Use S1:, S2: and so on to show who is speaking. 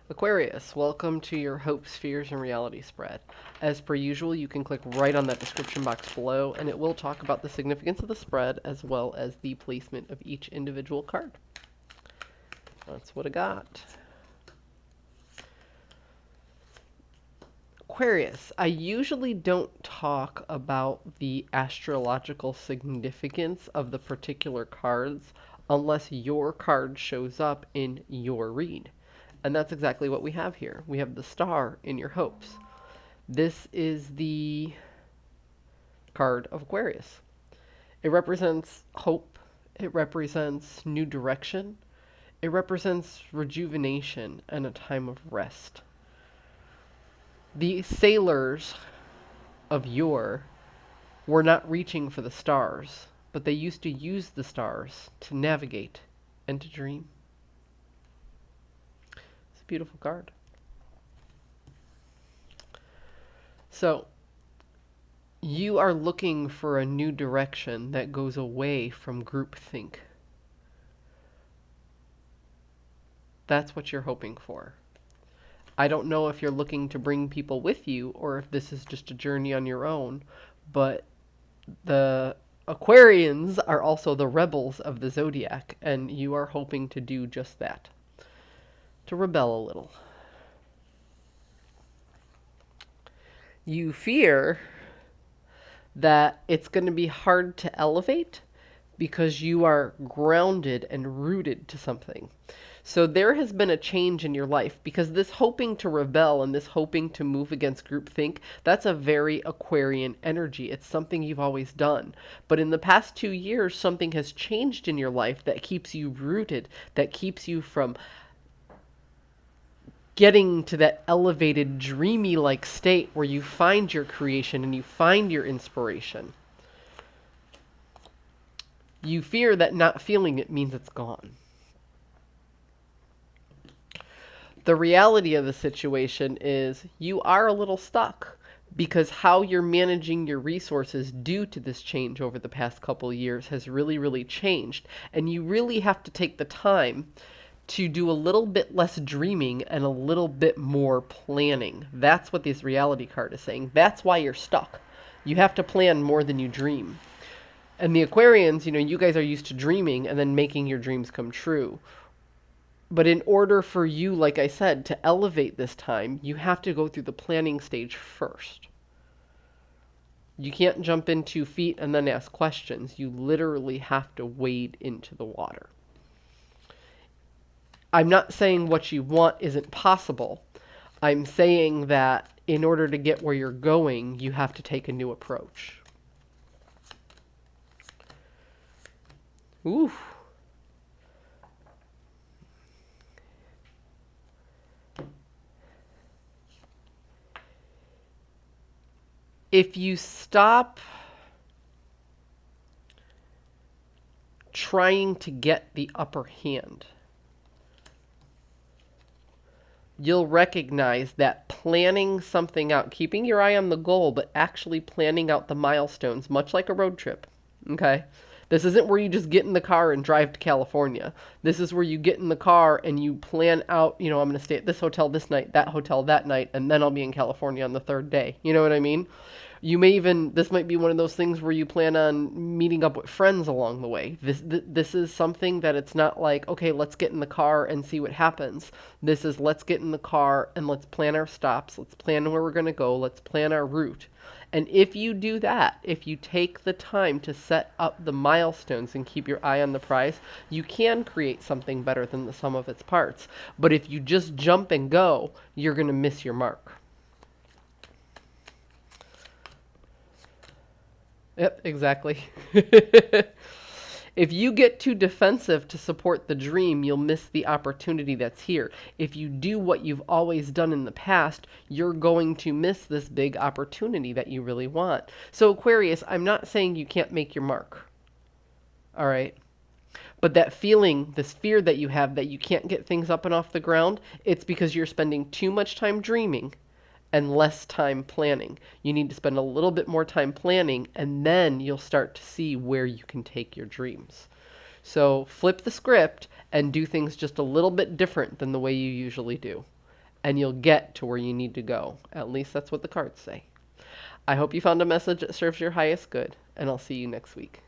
S1: Aquarius, welcome to your hopes, fears, and reality spread. As per usual, you can click right on that description box below, and it will talk about the significance of the spread as well as the placement of each individual card. That's what I got. Aquarius, I usually don't talk about the astrological significance of the particular cards unless your card shows up in your read. And that's exactly what we have here. We have the star in your hopes. This is the card of Aquarius. It represents hope. It represents new direction. It represents rejuvenation and a time of rest. The sailors of yore were not reaching for the stars, but they used to use the stars to navigate and to dream. It's a beautiful card. So, you are looking for a new direction that goes away from groupthink. That's what you're hoping for. I don't know if you're looking to bring people with you or if this is just a journey on your own, but the Aquarians are also the rebels of the zodiac, and you are hoping to do just that. To rebel a little. You fear that it's going to be hard to elevate because you are grounded and rooted to something. So there has been a change in your life because this hoping to rebel and this hoping to move against groupthink, that's a very Aquarian energy. It's something you've always done. But in the past 2 years, something has changed in your life that keeps you rooted, that keeps you from getting to that elevated, dreamy-like state where you find your creation and you find your inspiration. You fear that not feeling it means it's gone. The reality of the situation is you are a little stuck because how you're managing your resources due to this change over the past couple of years has really, really changed. And you really have to take the time to do a little bit less dreaming and a little bit more planning. That's what this reality card is saying. That's why you're stuck. You have to plan more than you dream. And the Aquarians, you guys are used to dreaming and then making your dreams come true. But in order for you, like I said, to elevate this time, you have to go through the planning stage first. You can't jump in 2 feet and then ask questions. You literally have to wade into the water. I'm not saying what you want isn't possible. I'm saying that in order to get where you're going, you have to take a new approach. Ooh. If you stop trying to get the upper hand, you'll recognize that planning something out, keeping your eye on the goal, but actually planning out the milestones, much like a road trip, okay? This isn't where you just get in the car and drive to California. This is where you get in the car and you plan out, I'm going to stay at this hotel this night, that hotel that night, and then I'll be in California on the 3rd day. You know what I mean? This might be one of those things where you plan on meeting up with friends along the way. This is something that it's not like, okay, let's get in the car and see what happens. This is let's get in the car and let's plan our stops. Let's plan where we're going to go. Let's plan our route. And if you do that, if you take the time to set up the milestones and keep your eye on the prize, you can create something better than the sum of its parts. But if you just jump and go, you're going to miss your mark. Yep, exactly. If you get too defensive to support the dream, you'll miss the opportunity that's here. If you do what you've always done in the past, you're going to miss this big opportunity that you really want. So Aquarius, I'm not saying you can't make your mark. All right? But that feeling, this fear that you have that you can't get things up and off the ground, it's because you're spending too much time dreaming and less time planning. You need to spend a little bit more time planning, and then you'll start to see where you can take your dreams. So flip the script and do things just a little bit different than the way you usually do. and you'll get to where you need to go. At least that's what the cards say. I hope you found a message that serves your highest good, and I'll see you next week.